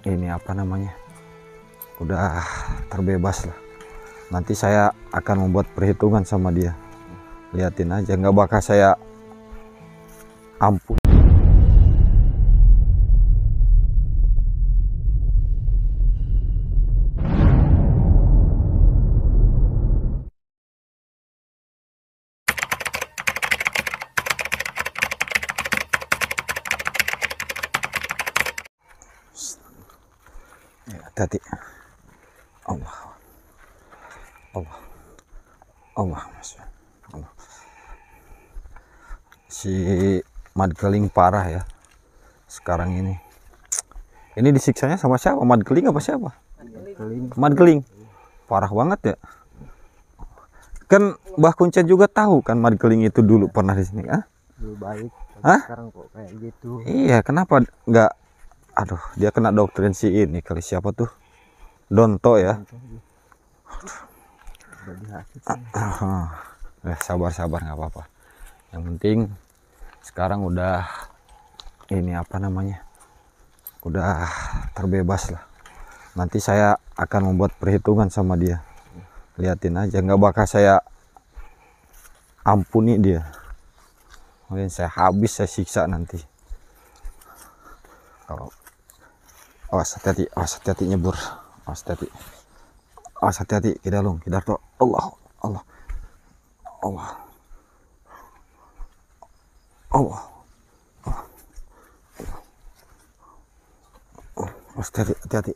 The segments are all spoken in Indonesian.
ini apa namanya, udah terbebas lah. Nanti saya akan membuat perhitungan sama dia. Liatin aja, nggak bakal saya ampun. Ya, hati-hati. Allah, Allah, Allah, Allah. Si Madkeling parah ya sekarang ini. Ini disiksanya sama siapa? Madkeling apa siapa? Madkeling. Parah banget ya. Kan Mbah Kuncen juga tahu kan Madkeling itu dulu pernah di sini, ah? Dulu baik, Hah? sekarang kok kayak gitu. Iya, kenapa nggak? Aduh, dia kena doktrin si ini kali, siapa tuh? Donto ya. Udah dihasut. Sabar nggak apa-apa. Yang penting sekarang udah ini apa namanya, udah terbebas lah. Nanti saya akan membuat perhitungan sama dia. Liatin aja, nggak bakal saya ampuni dia. Mungkin saya habis, saya siksa nanti. Kalau awas hati-hati nyebur, awas hati-hati Kidalung, Kidarto. Allah, Allah, Allah, Allah, awas hati-hati.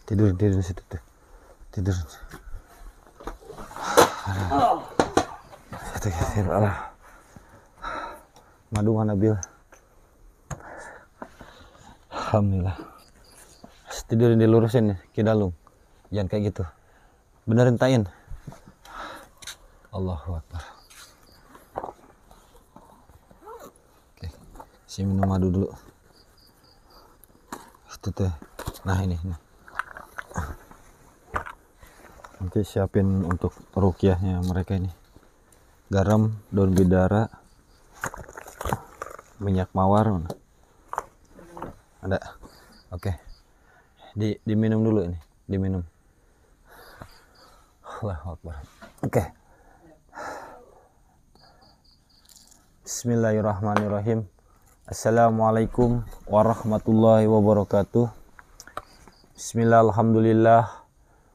Tidur di situ tuh, tidur. Allah. Madu mana Bil? Alhamdulillah. Tidurin, dilurusin ya, Kidalung. Jangan kayak gitu. Benerin tain. Allahu Akbar. Oke, si minum madu dulu. Itu tuh. Nah ini. Nanti siapin untuk ruqyahnya mereka ini. Garam, daun bidara, minyak mawar. Ada. Oke. Diminum dulu ini, diminum. Allahu Akbar. Oke. Bismillahirrahmanirrahim. Assalamualaikum warahmatullahi wabarakatuh. Bismillah, alhamdulillah,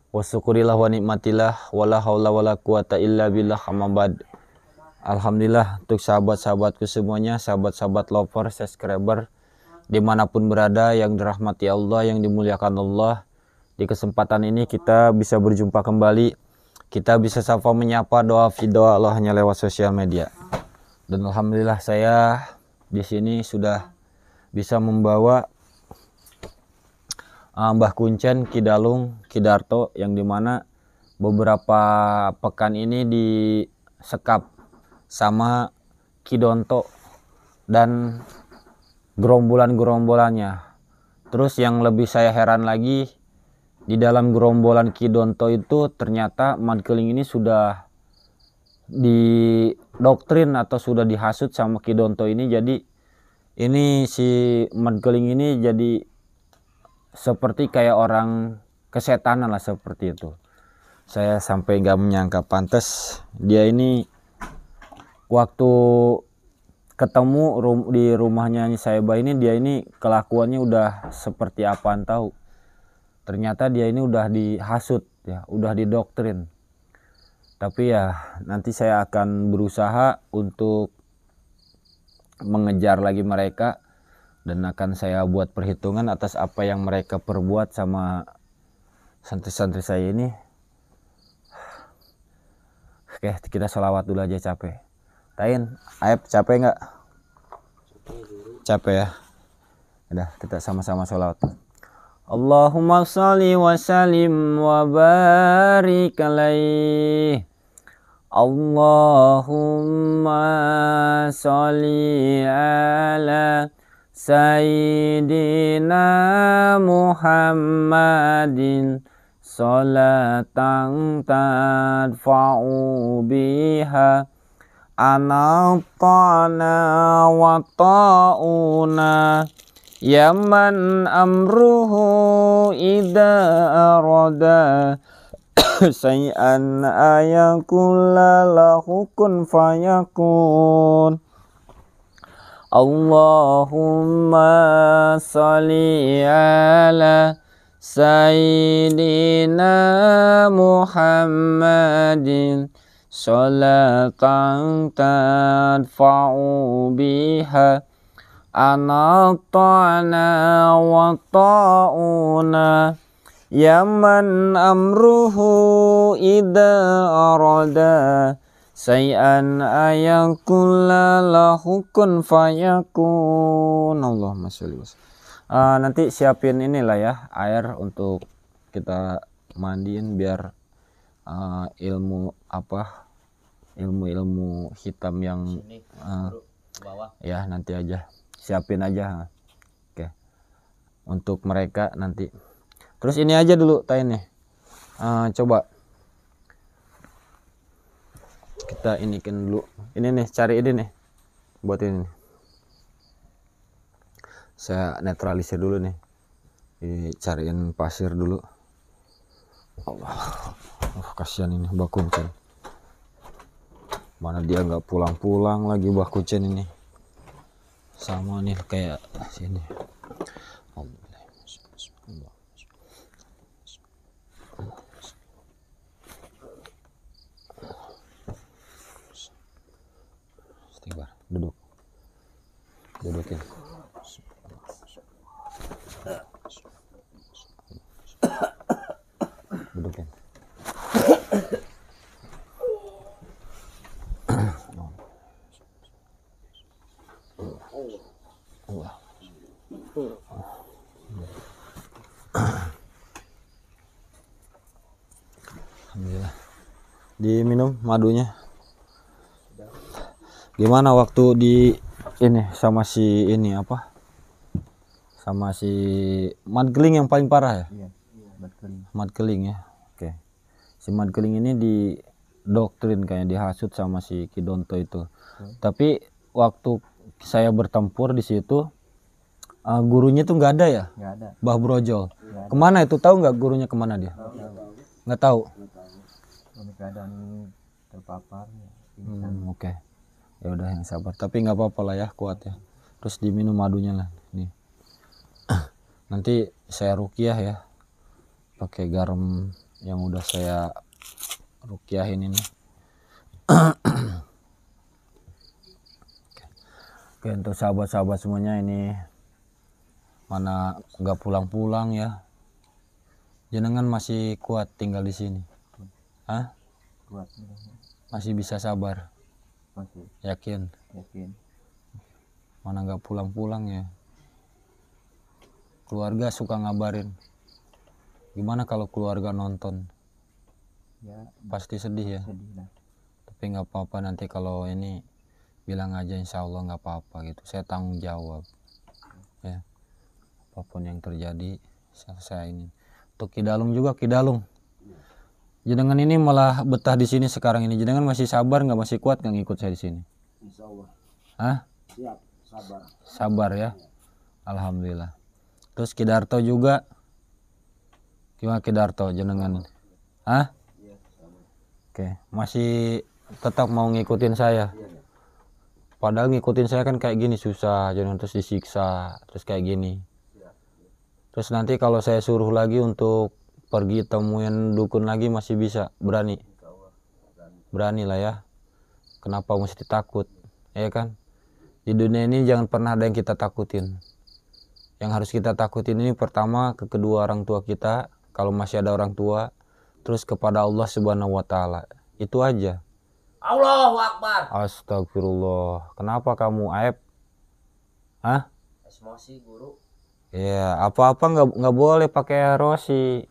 wa syukurillah wa nikmatillah, wala haula wala quwata illa billah, amma ba'd. Alhamdulillah untuk sahabat-sahabatku semuanya, sahabat-sahabat lover, subscriber dimanapun berada, yang dirahmati Allah, yang dimuliakan Allah. Di kesempatan ini kita bisa berjumpa kembali, kita bisa sapa menyapa, doa video Allah hanya lewat sosial media. Dan alhamdulillah saya di sini sudah bisa membawa Mbah Kuncen, Kidalung, Kidarto, yang dimana beberapa pekan ini disekap sama Kidonto dan gerombolan-gerombolannya. Terus yang lebih saya heran lagi, di dalam gerombolan Kidonto itu ternyata Madkeling ini sudah didoktrin atau sudah dihasut sama Kidonto ini. Jadi ini si Madkeling ini jadi seperti kayak orang kesetanan lah, seperti itu. Saya sampai nggak menyangka, pantas dia ini waktu ketemu di rumahnya Saeba ini, dia ini kelakuannya udah seperti apaan tahu. Ternyata dia ini udah dihasut ya, udah didoktrin. Tapi ya nanti saya akan berusaha untuk mengejar lagi mereka dan akan saya buat perhitungan atas apa yang mereka perbuat sama santri-santri saya ini. Oke, kita sholawat dulu aja, capek. Tain, Aib capek nggak? Capek ya. Udah, kita sama-sama sholawat. Allahumma sholli wa sallim wa barik alaih. Allahumma sholli ala Sayyidina Muhammadin sholatan tadfa'u biha anata'na wa ta'una ya man amruhu idza arada say'an ayakula lahu kun fayakun. Allahumma sholli ala sayyidina Muhammadin sholatan tadfa'u biha anata'na wa ta'una ya man amruhu idza arada say'an ayakula lahu kun fayakun. Allahumma sholli wa sallim. Nanti siapin inilah ya air untuk kita mandiin biar ilmu hitam yang ya nanti aja siapin aja. Oke. Untuk mereka nanti. Terus ini aja dulu nih. Coba kita inikan dulu. Ini nih, cari ini nih. Buat ini nih. Saya netralisir dulu nih. Cariin pasir dulu. Allah. Kasihan ini Mbak Kuncen. Mana dia nggak pulang-pulang lagi Mbak Kuncen ini. Sama nih kayak sini. Dudukin. Dudukin. Alhamdulillah. Diminum madunya. Gimana waktu di ini sama si ini apa? Sama si Madgeling yang paling parah ya? Iya, Madgeling ya. Oke. Si Madgeling ini di doktrin kayak dihasut sama si Kidonto itu. Tapi waktu saya bertempur di situ gurunya tuh nggak ada ya? Nggak ada. Mbah Brojol. Kemana itu, tahu nggak gurunya kemana dia? Nggak tahu. Ini keadaan terpapar. Oke. Ya udah yang sabar. Tapi nggak apa-apa lah ya, kuat ya. Terus diminum madunya lah. Nih. Nanti saya ruqyah ya. Pakai garam yang udah saya ruqyahin ini. Oke, untuk sahabat-sahabat semuanya ini mana nggak pulang-pulang ya. Jenengan masih kuat tinggal di sini. Hah? Kuat. Masih bisa sabar. Masih. Yakin? Yakin. Mana nggak pulang-pulang ya. Keluarga suka ngabarin. Gimana kalau keluarga nonton? Ya. Pasti sedih ya. Sedih lah. Tapi nggak apa-apa, nanti kalau ini bilang aja insya Allah nggak apa-apa gitu. Saya tanggung jawab. Ya. Apapun yang terjadi saya ini. Untuk Kidalung juga, Kidalung. Jenengan ini malah betah di sini sekarang ini. Jenengan masih sabar nggak, masih kuat nggak ngikut saya di sini? Insya Allah. Hah? Siap, sabar. Sabar ya. Alhamdulillah. Terus Kidarto juga. Gimana Kidarto jenengan? Hah? Oke, masih tetap mau ngikutin saya. Padahal ngikutin saya kan kayak gini susah, jangan terus disiksa, terus kayak gini. Terus nanti kalau saya suruh lagi untuk pergi temuin dukun lagi masih bisa, berani? Berani lah ya. Kenapa mesti takut? Ya kan? Di dunia ini jangan pernah ada yang kita takutin. Yang harus kita takutin ini pertama ke kedua orang tua kita, kalau masih ada orang tua, terus kepada Allah Subhanahu wa taala. Itu aja. Allahu Akbar. Astagfirullah. Kenapa kamu Aib? Hah? Emosi guru. Ya, apa-apa nggak boleh pakai erosi.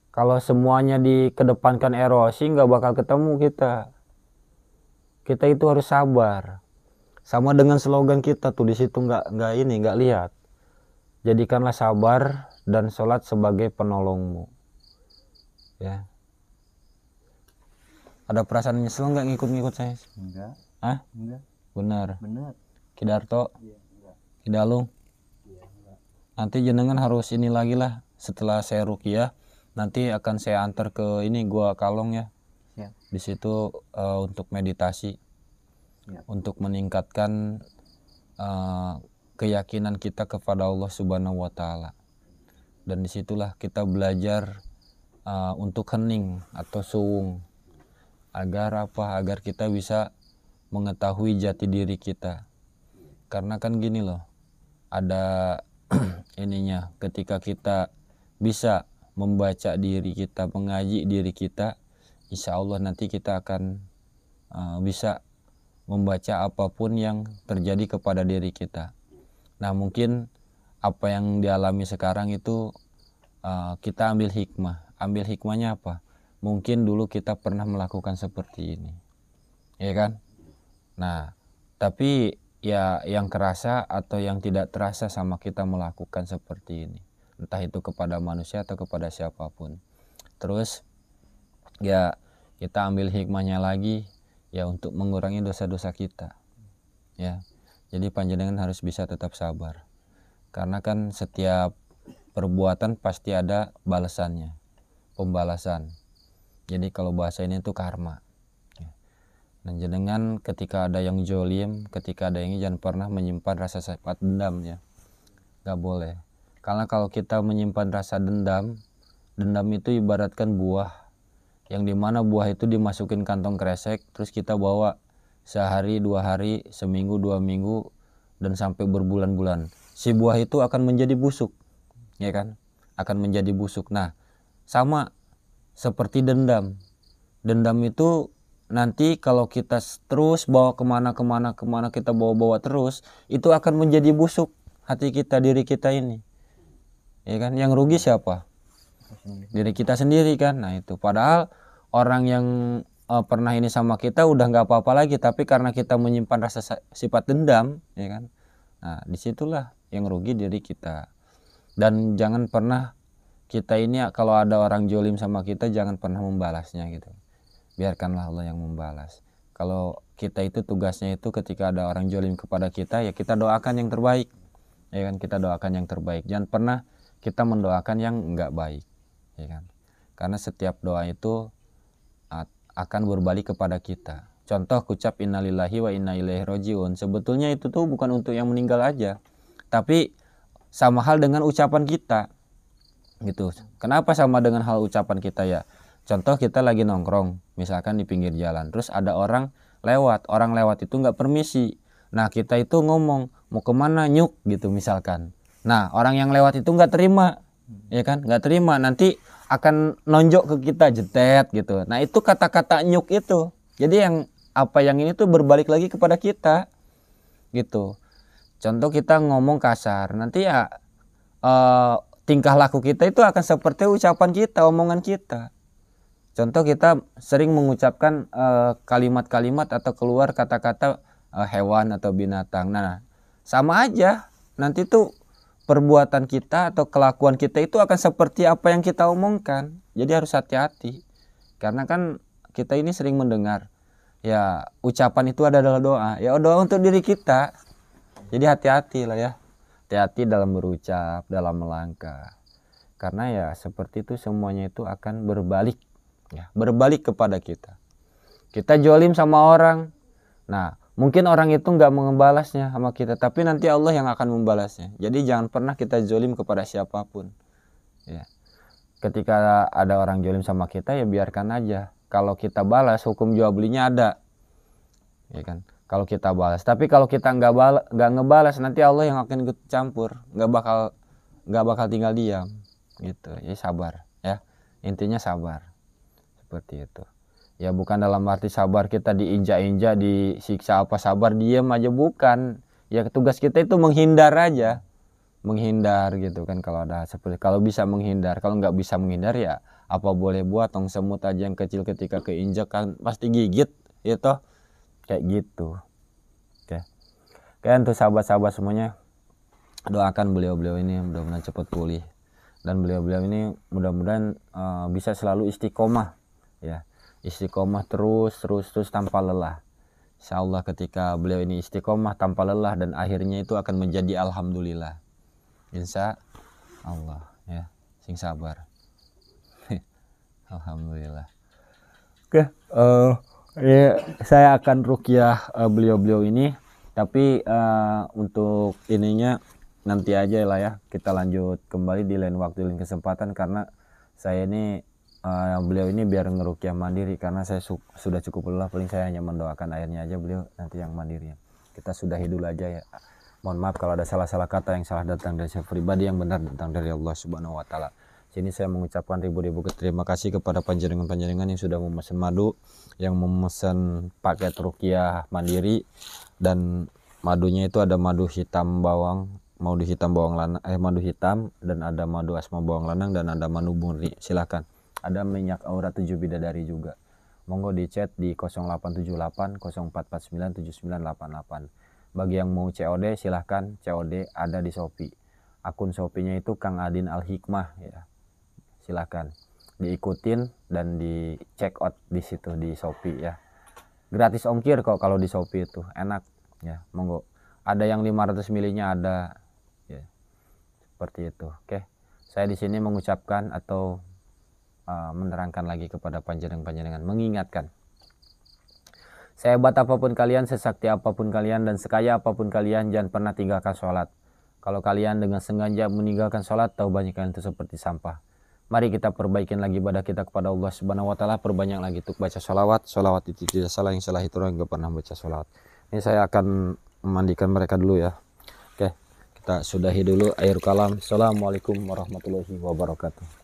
Kalau semuanya dikedepankan erosi nggak bakal ketemu kita. Kita itu harus sabar. Sama dengan slogan kita tuh di situ nggak lihat. Jadikanlah sabar dan sholat sebagai penolongmu. Ya. Ada perasaan nyesel nggak ngikut-ngikut saya? Enggak. Hah? Enggak. Benar. Bener. Kidarto, Iya, enggak. Kidalung. Iya, enggak. Nanti jenengan harus ini lagi lah. Setelah saya ruqyah, nanti akan saya antar ke ini Gua Kalong ya. Siap. Di situ untuk meditasi, Siap. untuk meningkatkan keyakinan kita kepada Allah Subhanahu wa Ta'ala. Dan disitulah kita belajar untuk hening atau suwung, agar apa? Agar kita bisa mengetahui jati diri kita. Karena kan gini loh, ada ininya, ketika kita bisa membaca diri kita, mengaji diri kita, insya Allah nanti kita akan bisa membaca apapun yang terjadi kepada diri kita. Nah mungkin apa yang dialami sekarang itu kita ambil hikmah. Ambil hikmahnya apa? Mungkin dulu kita pernah melakukan seperti ini, ya kan? Nah tapi ya yang kerasa atau yang tidak terasa sama kita melakukan seperti ini, entah itu kepada manusia atau kepada siapapun. Terus ya kita ambil hikmahnya lagi ya untuk mengurangi dosa-dosa kita ya. Jadi panjenengan harus bisa tetap sabar, karena kan setiap perbuatan pasti ada balasannya, pembalasan. Jadi kalau bahasa ini itu karma. Dan jenengan ketika ada yang jolim, ketika ada yang ini, jangan pernah menyimpan rasa sifat dendam ya, gak boleh. Karena kalau kita menyimpan rasa dendam, dendam itu ibaratkan buah, yang dimana buah itu dimasukin kantong kresek, terus kita bawa sehari, 2 hari, seminggu, 2 minggu, dan sampai berbulan-bulan. Si buah itu akan menjadi busuk, ya kan? Akan menjadi busuk. Nah, sama seperti dendam. Dendam itu nanti kalau kita terus bawa kemana kita bawa terus, itu akan menjadi busuk hati kita, diri kita ini, ya kan? Yang rugi siapa? Diri kita sendiri kan. Nah itu padahal orang yang pernah ini sama kita udah nggak apa-apa lagi, tapi karena kita menyimpan rasa sifat dendam, ya kan? Nah disitulah yang rugi diri kita. Dan jangan pernah kita ini kalau ada orang jolim sama kita, jangan pernah membalasnya gitu. Biarkanlah Allah yang membalas. Kalau kita itu tugasnya itu ketika ada orang jolim kepada kita, ya kita doakan yang terbaik, ya kan? Kita doakan yang terbaik. Jangan pernah kita mendoakan yang enggak baik, ya kan? Karena setiap doa itu akan berbalik kepada kita. Contoh ucap innalillahi wa inna ilaihi rajiun, sebetulnya itu tuh bukan untuk yang meninggal aja, tapi sama hal dengan ucapan kita gitu. Kenapa sama dengan hal ucapan kita ya? Contoh kita lagi nongkrong misalkan di pinggir jalan, terus ada orang lewat itu nggak permisi. Nah kita itu ngomong mau kemana nyuk gitu misalkan. Nah orang yang lewat itu nggak terima, ya kan? Nggak terima, nanti akan nonjok ke kita jetet gitu. Nah itu kata-kata nyuk itu. Jadi yang apa yang ini tuh berbalik lagi kepada kita gitu. Contoh kita ngomong kasar, nanti ya tingkah laku kita itu akan seperti ucapan kita, omongan kita. Contoh kita sering mengucapkan kalimat-kalimat atau keluar kata-kata hewan atau binatang. Nah, sama aja. Nanti tuh perbuatan kita atau kelakuan kita itu akan seperti apa yang kita omongkan. Jadi harus hati-hati. Karena kan kita ini sering mendengar, ya ucapan itu adalah doa. Ya doa untuk diri kita. Jadi hati-hati lah ya. Hati-hati dalam berucap, dalam melangkah. Karena ya seperti itu semuanya itu akan berbalik. Ya, berbalik kepada kita. Kita jolim sama orang, nah mungkin orang itu nggak membalasnya sama kita, tapi nanti Allah yang akan membalasnya. Jadi jangan pernah kita jolim kepada siapapun ya. Ketika ada orang jolim sama kita ya biarkan aja. Kalau kita balas, hukum jual belinya ada, ya kan? Kalau kita balas, tapi kalau kita nggak ngebalas, nanti Allah yang akan ikut campur, nggak bakal tinggal diam gitu. Ya sabar ya, intinya sabar. Seperti itu ya, bukan dalam arti sabar kita diinjak-injak, disiksa apa sabar diam aja, bukan ya. Tugas kita itu menghindar aja, menghindar gitu kan. Kalau ada seperti, kalau bisa menghindar, kalau nggak bisa menghindar ya apa boleh buat. Tong semut aja yang kecil ketika keinjak kan pasti gigit itu, kayak gitu. Oke untuk sahabat-sahabat semuanya, doakan beliau-beliau ini mudah-mudahan cepat pulih, dan beliau-beliau ini mudah-mudahan bisa selalu istiqomah ya, istiqomah terus tanpa lelah. Insya Allah ketika beliau ini istiqomah tanpa lelah dan akhirnya itu akan menjadi alhamdulillah. Insya Allah ya, sing sabar. Alhamdulillah. Oke, ya, saya akan ruqyah beliau-beliau ini, tapi untuk ininya nanti aja lah ya, kita lanjut kembali di lain waktu, lain kesempatan, karena saya ini beliau ini biar ngeruqyah mandiri, karena saya sudah cukup lelah, paling saya hanya mendoakan airnya aja, beliau nanti yang mandiri. Kita sudahi dulu aja ya. Mohon maaf kalau ada salah-salah kata, yang salah datang dari saya pribadi, yang benar datang dari Allah Subhanahu wa taala. Sini saya mengucapkan ribu-ribu terima kasih kepada panjenengan-panjenengan yang sudah memesan madu, yang memesan paket ruqyah mandiri, dan madunya itu ada madu hitam bawang, madu hitam, dan ada madu asma bawang lanang, dan ada madu murni. Silakan. Ada minyak aura 7 bidadari juga. Monggo di chat di 0878 0449 7988. Bagi yang mau COD silahkan, COD ada di Shopee. Akun Shopee-nya itu Kang Adin Al Hikmah ya. Silahkan diikutin dan di check out di situ di Shopee ya. Gratis ongkir kok kalau di Shopee itu, enak ya. Monggo. Ada yang 500 milinya ada ya. Seperti itu. Oke. Saya di sini mengucapkan atau menerangkan lagi kepada panjenengan, mengingatkan, sehebat apapun kalian, sesakti apapun kalian, dan sekaya apapun kalian, jangan pernah tinggalkan sholat. Kalau kalian dengan sengaja meninggalkan sholat, tahu banyak kalian itu seperti sampah. Mari kita perbaikin lagi ibadah kita kepada Allah Subhanahu wa taala, perbanyak lagi untuk baca sholawat. Sholawat itu tidak salah, yang salah itu orang yang gak pernah baca sholawat. Ini saya akan memandikan mereka dulu ya. Oke, kita sudahi dulu akhir kalam. Assalamualaikum warahmatullahi wabarakatuh.